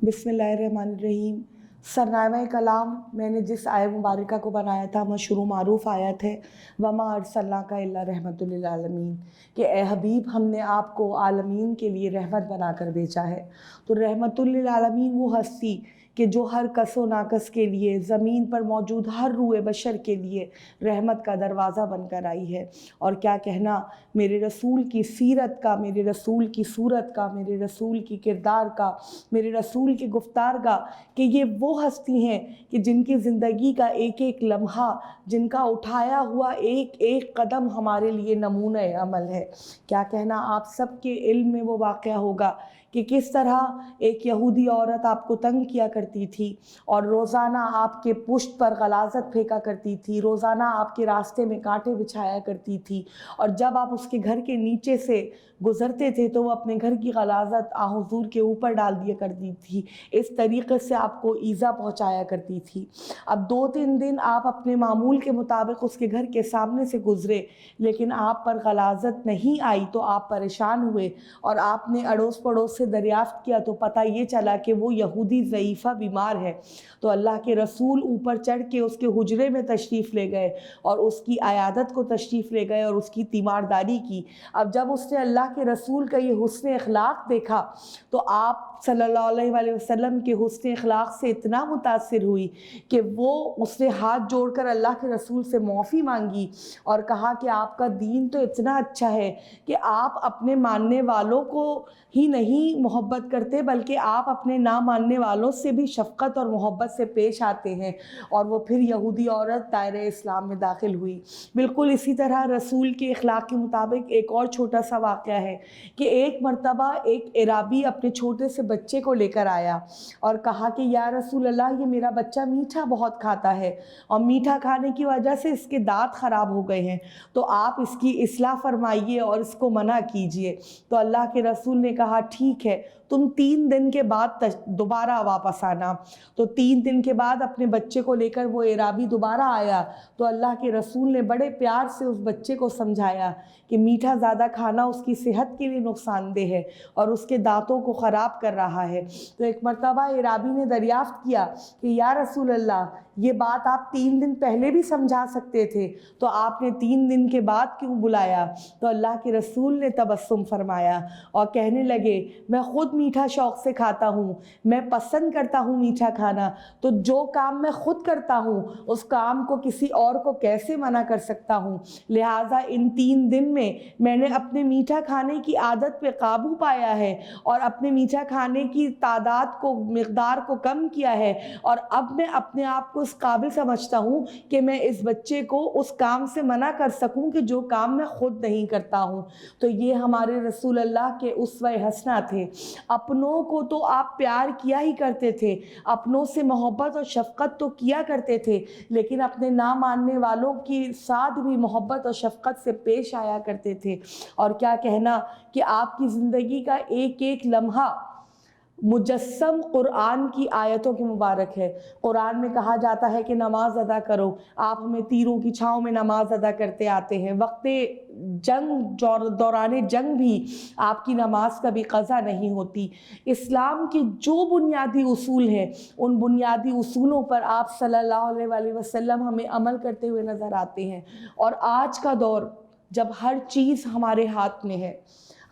बिस्मिल्लाहिर्रहमानिर्रहीम। सरनामे कलाम मैंने जिस आयत मुबारका को बनाया था मशहूर मारूफ़ आयत है, वमा अरसलनाका इल्ला रहमतुल लिल आलमीन, कि ए हबीब हमने आपको आलमीन के लिए रहमत बना कर भेजा है। तो रहमतुल लिल आलमीन वो हस्ती कि जो हर कसो नाकस के लिए, ज़मीन पर मौजूद हर रूए बशर के लिए रहमत का दरवाज़ा बनकर आई है। और क्या कहना मेरे रसूल की सीरत का, मेरे रसूल की सूरत का, मेरे रसूल की किरदार का, मेरे रसूल की गुफ्तार का, कि ये वो हस्ती हैं कि जिनकी ज़िंदगी का एक एक लम्हा, जिनका उठाया हुआ एक एक कदम हमारे लिए नमूने अमल है। क्या कहना आप सबके इल्म में वो वाक़या होगा कि किस तरह एक यहूदी औरत आपको तंग किया करती थी और रोज़ाना आपके पुश्त पर गलाज़त फेंका करती थी, रोज़ाना आपके रास्ते में कांटे बिछाया करती थी, और जब आप उसके घर के नीचे से गुज़रते थे तो वो अपने घर की गलाज़त हुज़ूर के ऊपर डाल दिया करती थी। इस तरीक़े से आपको ईज़ा पहुँचाया करती थी। अब 2-3 दिन आप अपने मामूल के मुताबिक उसके घर के सामने से गुज़रे, लेकिन आप पर गलाज़त नहीं आई तो आप परेशान हुए और आपने अड़ोस पड़ोस से दरियाफ़्त किया तो पता ये चला कि वो यहूदी ज़ईफ़ा बीमार है। तो अल्लाह के रसूल ऊपर चढ़ के उसके हुजरे में तशरीफ़ ले गए और उसकी अयादत को तशरीफ़ ले गए और उसकी तीमारदारी की। अब जब उसने अल्लाह के रसूल का ये हुस्न अखलाक देखा तो आप सल्लल्लाहु अलैहि वसल्लम के हुस्न अखलाक से इतना मुतासिर हुई कि वो उसने हाथ जोड़कर अल्लाह के रसूल से माफ़ी मांगी और कहा कि आपका दीन तो इतना अच्छा है कि आप अपने मानने वालों को ही नहीं मोहब्बत करते बल्कि आप अपने ना मानने वालों से भी शफ़क़त और मोहब्बत से पेश आते हैं। और वो फिर यहूदी औरत दायरे इस्लाम में दाखिल हुई। बिल्कुल इसी तरह रसूल के अखलाक के मुताबिक एक और छोटा सा वाक़या है कि एक मरतबा एक इराबी अपने छोटे से बच्चे को लेकर आया और कहा कि या रसूल अल्लाह, ये मेरा बच्चा मीठा बहुत खाता है और मीठा खाने की वजह से इसके दांत ख़राब हो गए हैं, तो आप इसकी इस्लाह फरमाइए और इसको मना कीजिए। तो अल्लाह के रसूल ने कहा ठीक है, तुम 3 दिन के बाद दोबारा वापस आना। तो 3 दिन के बाद अपने बच्चे को लेकर वो इराबी दोबारा आया तो अल्लाह के रसूल ने बड़े प्यार से उस बच्चे को समझाया कि मीठा ज़्यादा खाना उसकी सेहत के लिए नुकसानदेह है और उसके दांतों को ख़राब कर रहा है। तो एक मरतबा इराबी ने दरियाफ़्त किया कि या रसूल अल्लाह, ये बात आप 3 दिन पहले भी समझा सकते थे, तो आपने 3 दिन के बाद क्यों बुलाया? तो अल्लाह के रसूल ने तबस्सुम फरमाया और कहने लगे, मैं ख़ुद मीठा शौक़ से खाता हूँ, मैं पसंद करता हूँ मीठा खाना, तो जो काम मैं ख़ुद करता हूँ उस काम को किसी और को कैसे मना कर सकता हूँ। लिहाजा इन 3 दिन में मैंने अपने मीठा खाने की आदत पे काबू पाया है और अपने मीठा खाने की तादाद को, मिक़दार को कम किया है, और अब मैं अपने आप को इस काबिल समझता हूँ कि मैं इस बच्चे को उस काम से मना कर सकूँ कि जो काम मैं ख़ुद नहीं करता हूँ। तो ये हमारे रसूल अल्लाह के उसवा हसना थे। अपनों को तो आप प्यार किया ही करते थे, अपनों से मोहब्बत और शफ़क़त तो किया करते थे, लेकिन अपने ना मानने वालों के साथ भी मोहब्बत और शफ़क़त से पेश आया करते थे। और क्या कहना कि आपकी ज़िंदगी का एक एक लम्हा मुजस्सम क़ुरआन की आयतों के मुबारक है। क़ुरआन में कहा जाता है कि नमाज़ अदा करो, आप हमें तीरों की छाँव में नमाज़ अदा करते आते हैं। वक्ते जंग, दौरान जंग भी आपकी नमाज कभी क़ज़ा नहीं होती। इस्लाम के जो बुनियादी उसूल हैं उन बुनियादी उसूलों पर आप सल्लल्लाहु अलैहि वसल्लम हमें अमल करते हुए नज़र आते हैं। और आज का दौर जब हर चीज़ हमारे हाथ में है,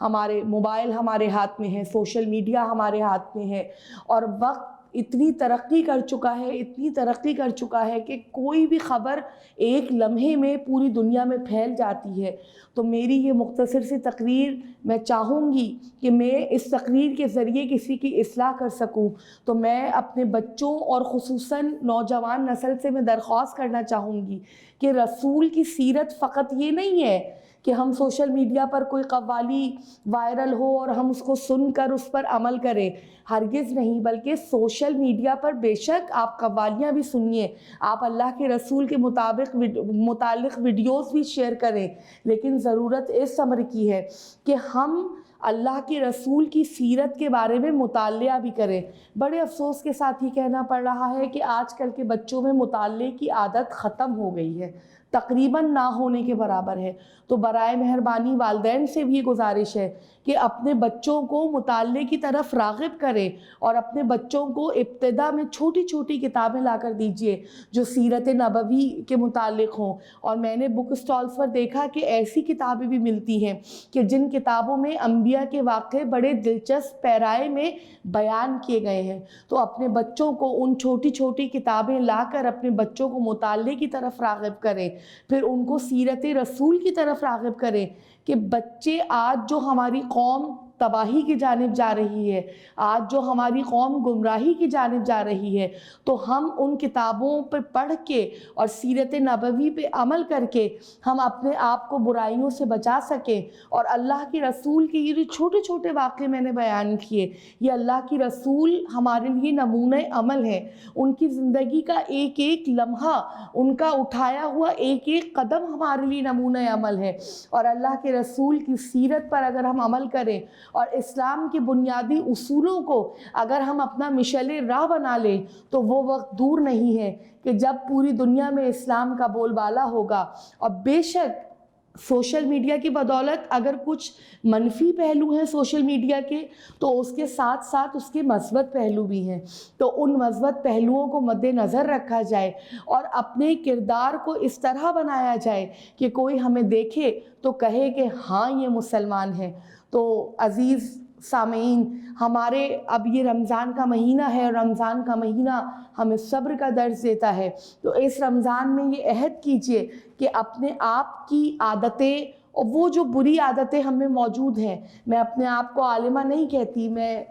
हमारे मोबाइल हमारे हाथ में है, सोशल मीडिया हमारे हाथ में है, और वक्त इतनी तरक्की कर चुका है, इतनी तरक्की कर चुका है कि कोई भी ख़बर एक लम्हे में पूरी दुनिया में फैल जाती है। तो मेरी ये मुख्तसर सी तकरीर, मैं चाहूँगी कि मैं इस तकरीर के ज़रिए किसी की इस्लाह कर सकूँ, तो मैं अपने बच्चों और ख़ुसूसन नौजवान नस्ल से मैं दरख्वास्त करना चाहूँगी कि रसूल की सीरत फ़कत ये नहीं है कि हम सोशल मीडिया पर कोई कव्वाली वायरल हो और हम उसको सुनकर उस पर अमल करें, हरगिज़ नहीं, बल्कि सोशल मीडिया पर बेशक आप कव्वालियाँ भी सुनिए, आप अल्लाह के रसूल के मुतालिक वीडियोज़ भी शेयर करें, लेकिन ज़रूरत इस अमर की है कि हम अल्लाह के रसूल की सीरत के बारे में मुतालिया भी करें। बड़े अफसोस के साथ ही कहना पड़ रहा है कि आजकल के बच्चों में मुताले की आदत ख़त्म हो गई है। تقریباً نہ ہونے کے برابر ہے۔ تو برائے مہربانی والدین سے بھی گزارش ہے کہ اپنے بچوں کو مطالعے کی طرف راغب کریں اور اپنے بچوں کو ابتدا میں چھوٹی چھوٹی کتابیں لا کر دیجیے جو سیرت نبوی کے متعلق ہوں۔ اور میں نے بک اسٹالز پر دیکھا کہ ایسی کتابیں بھی ملتی ہیں کہ جن کتابوں میں انبیاء کے واقعے بڑے دلچسپ پیرائے میں بیان کیے گئے ہیں۔ تو اپنے بچوں کو ان چھوٹی چھوٹی کتابیں لا کر اپنے بچوں کو مطالعے کی طرف راغب کریں، پھر ان کو سیرت رسول کی طرف راغب کریں کہ بچے آج جو ہماری قوم تباہی کی جانب جا رہی ہے، آج جو ہماری قوم گمراہی کی جانب جا رہی ہے، تو ہم ان کتابوں پہ پڑھ کے اور سیرت نبوی پہ عمل کر کے ہم اپنے آپ کو برائیوں سے بچا سکیں۔ اور اللہ کی رسول کے یہ جو چھوٹے چھوٹے واقعے میں نے بیان کیے، یہ اللہ کی رسول ہمارے لیے نمونہ عمل ہے۔ ان کی زندگی کا ایک ایک لمحہ، ان کا اٹھایا ہوا ایک ایک قدم ہمارے لیے نمونہ عمل ہے۔ اور اللہ کے رسول کی سیرت پر اگر ہم عمل کریں اور اسلام کے بنیادی اصولوں کو اگر ہم اپنا مشعل راہ بنا لیں، تو وہ وقت دور نہیں ہے کہ جب پوری دنیا میں اسلام کا بول بالا ہوگا۔ اور بے شک سوشل میڈیا کی بدولت اگر کچھ منفی پہلو ہیں سوشل میڈیا کے، تو اس کے ساتھ ساتھ اس کے مثبت پہلو بھی ہیں۔ تو ان مثبت پہلوؤں کو مد نظر رکھا جائے اور اپنے کردار کو اس طرح بنایا جائے کہ کوئی ہمیں دیکھے تو کہے کہ ہاں یہ مسلمان ہے۔ تو عزیز سامعین، ہمارے اب یہ رمضان کا مہینہ ہے اور رمضان کا مہینہ ہمیں صبر کا درس دیتا ہے۔ تو اس رمضان میں یہ عہد کیجئے کہ اپنے آپ کی عادتیں اور وہ جو بری عادتیں ہم میں موجود ہیں، میں اپنے آپ کو عالمہ نہیں کہتی، میں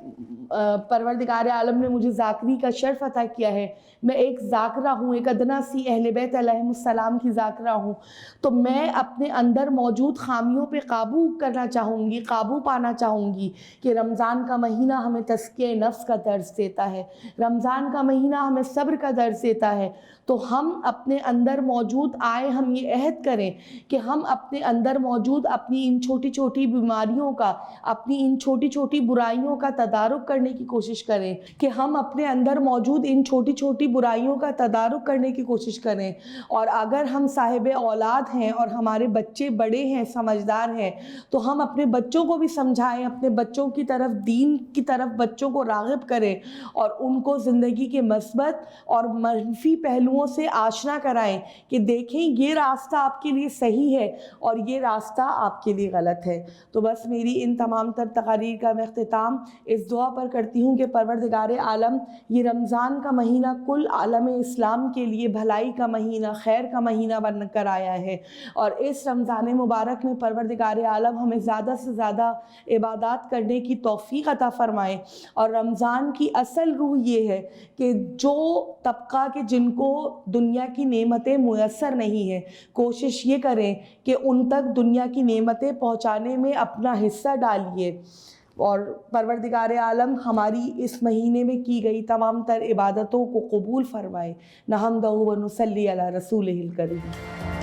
پروردگار عالم نے مجھے ذاکری کا شرف عطا کیا ہے، میں ایک ذاکرہ ہوں، ایک ادنا سی اہل بیت علیہم السلام کی ذاکرہ ہوں۔ تو میں اپنے اندر موجود خامیوں پہ قابو کرنا چاہوں گی، قابو پانا چاہوں گی کہ رمضان کا مہینہ ہمیں تزکیہ نفس کا درس دیتا ہے، رمضان کا مہینہ ہمیں صبر کا درس دیتا ہے۔ تو ہم اپنے اندر موجود ہم یہ عہد کریں کہ ہم اپنے اندر موجود اپنی ان چھوٹی چھوٹی بیماریوں کا، اپنی ان چھوٹی چھوٹی برائیوں کا تدارک کرنے کی کوشش کریں، کہ ہم اپنے اندر موجود ان چھوٹی چھوٹی برائیوں کا تدارک کرنے کی کوشش کریں۔ اور اگر ہم صاحب اولاد ہیں اور ہمارے بچے بڑے ہیں، سمجھدار ہیں، تو ہم اپنے بچوں کو بھی سمجھائیں، اپنے بچوں کی طرف، دین کی طرف بچوں کو راغب کریں اور ان کو زندگی کے مثبت اور منفی پہلوؤں سے آشنا کرائیں کہ دیکھیں یہ راستہ آپ کے لیے صحیح ہے اور یہ راستہ آپ کے لیے غلط ہے۔ تو بس میری ان تمام تر تقاریر کا میں اختتام اس دعا پر کرتی ہوں کہ پروردگار عالم یہ رمضان کا مہینہ کل عالم اسلام کے لیے بھلائی کا مہینہ، خیر کا مہینہ بن کر آیا ہے، اور اس رمضان مبارک میں پروردگار عالم ہمیں زیادہ سے زیادہ عبادات کرنے کی توفیق عطا فرمائے۔ اور رمضان کی اصل روح یہ ہے کہ جو طبقہ کے جن کو دنیا کی نعمتیں میسر نہیں ہیں، کوشش یہ کریں کہ ان تک دنیا کی نعمتیں پہنچانے میں اپنا حصہ ڈالیے، اور پروردگار عالم ہماری اس مہینے میں کی گئی تمام تر عبادتوں کو قبول فرمائے۔ نحمدہ و نصلی علی رسولہ الکریم۔